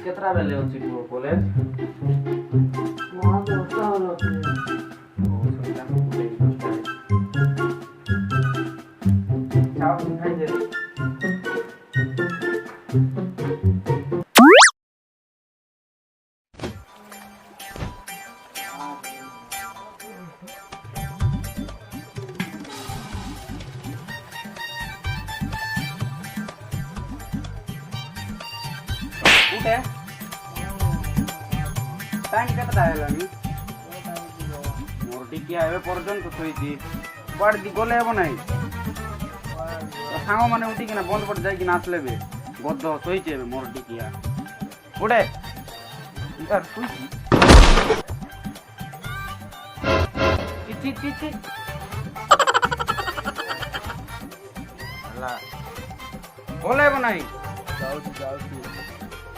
केतरा बेले होची कॉलेज वहाँ तो उसका वाला होती है। चाव दिखाई दे कुठे टाइम केतरा हेलानी मोर टिकी आवे पर्यंत थोइची पड़दी गले हेबो नाही सांग माने उठी किना बंद पड़ जाई किना आसले बे गद्द थोइचे बे मोर टिकिया उठे यार थोइची इची इची हला गले हेबो नाही जाऊची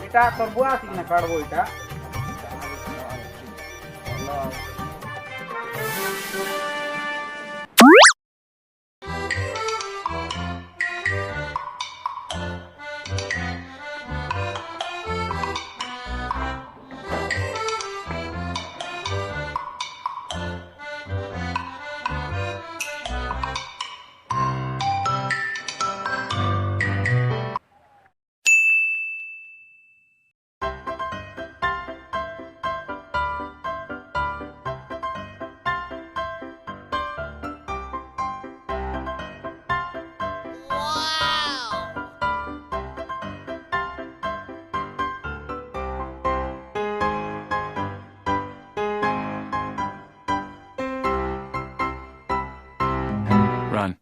এটা তোর বুয়া আছে কিনা কাটবো এটা Run.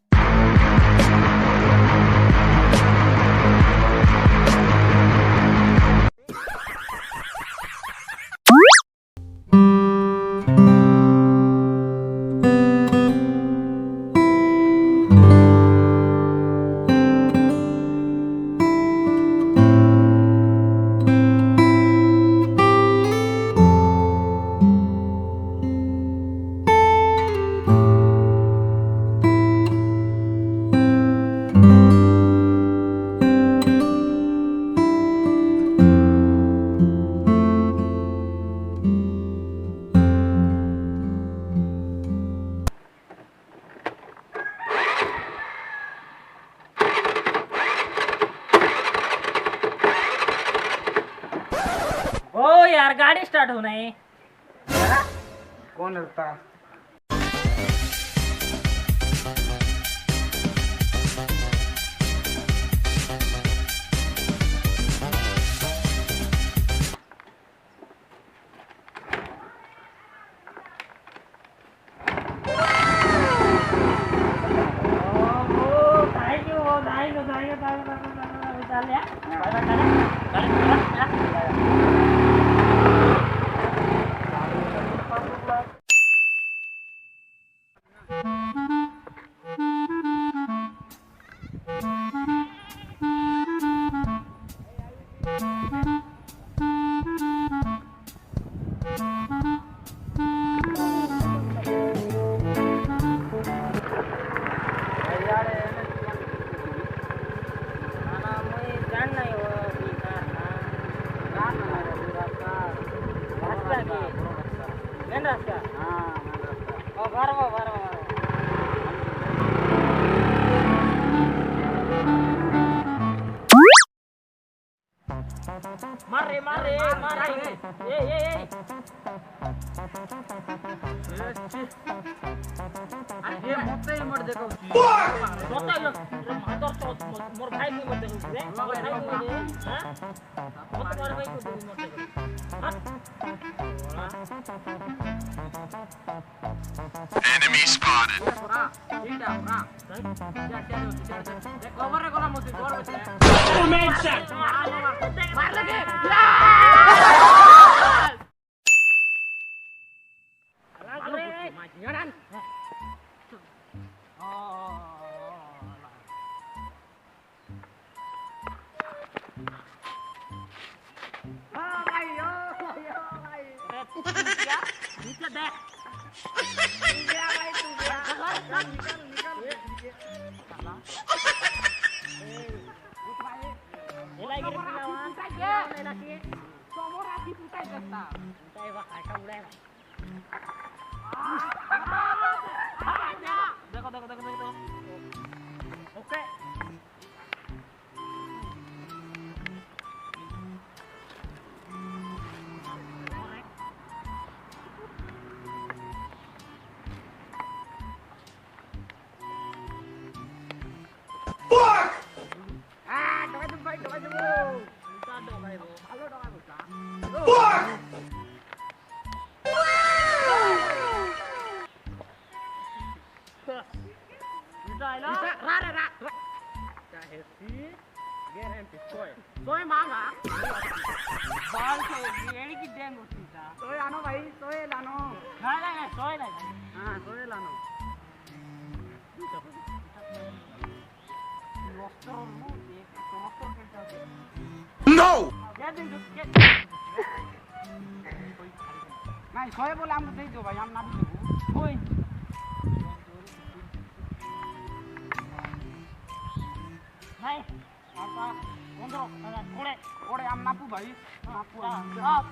हो यार गाडी स्टार्ट होऊ नये कोण होता Mari. ये मोते ही मर देखो मोर भाई को मत देखो रे मोर भाई को हां मोर भाई को मत देखो Enemy spotted. कवर रे कोना मत कवर बचे मार लगे Nyodan. Nikah deh. Nikah baik tuh. Nikah. Tiger pilawan. Pilawan laki. Somor lagi putai desta. Saya bak kata udah. Dekho. Oke. Soy manga. बाल से एड़ी की डेंग होती था Soy ano bhai, soy lano. नहीं सोए नहीं हाँ, soy lano. No! नहीं सोए बोले हम दे दो भाई हम ना भी देबो ओए नहीं apa untuk kore ओरे हम नापू भाई नापू आप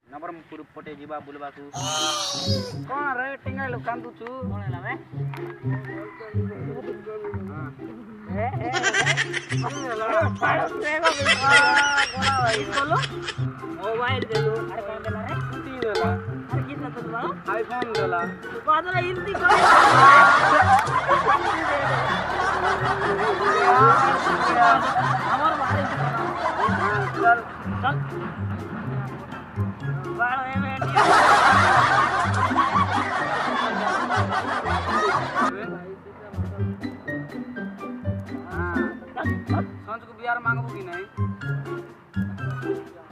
नवरंगपुर पटे जीवा बुलवाकू कौन रे टिंगाई लो कांदू छु कौन लावे मोबाइल दे दो अरे कौन देला रे कुटी देला अरे कितना तो बाबा आईफोन देला बादल हिंदी को हमार बारे चल चल बाल में बैठी संज को बियार मांगबो कि नहीं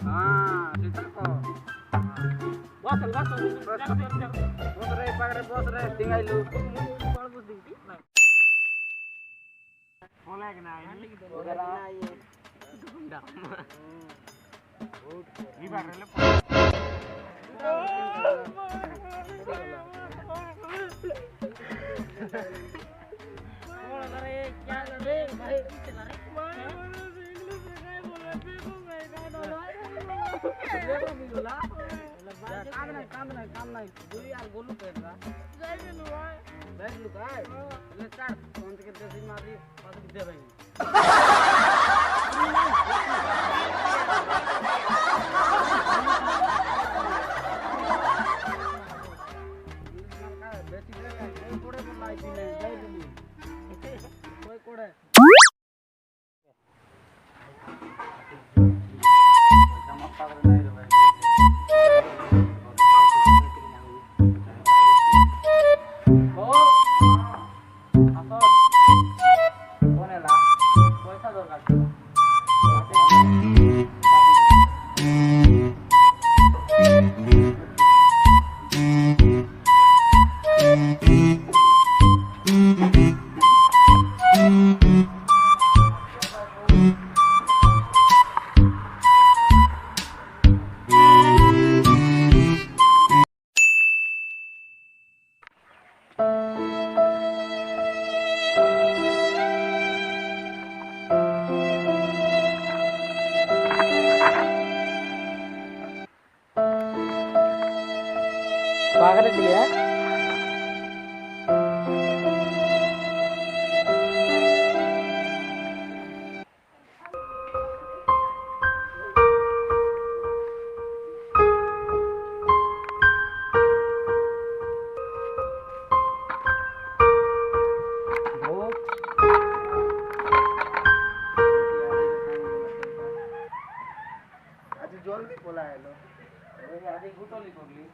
हाँ सीता को वासल बस रे पागरे बस रे टिंगाई लो बोला कि ना ई बार रे क्या कर रहे भाई चला काम नहीं दूरी यार गोलू कर रहा बैठ लू का ले चार कौन के देसी मारी पास दे भाई बेटी रे कोई कोड़े बोलाई थी नहीं जाई दिली कोई कोड़े चमत्कार नहीं रे भाई पागल दिया आज जल्दी बोला है लो आज गुटोली करली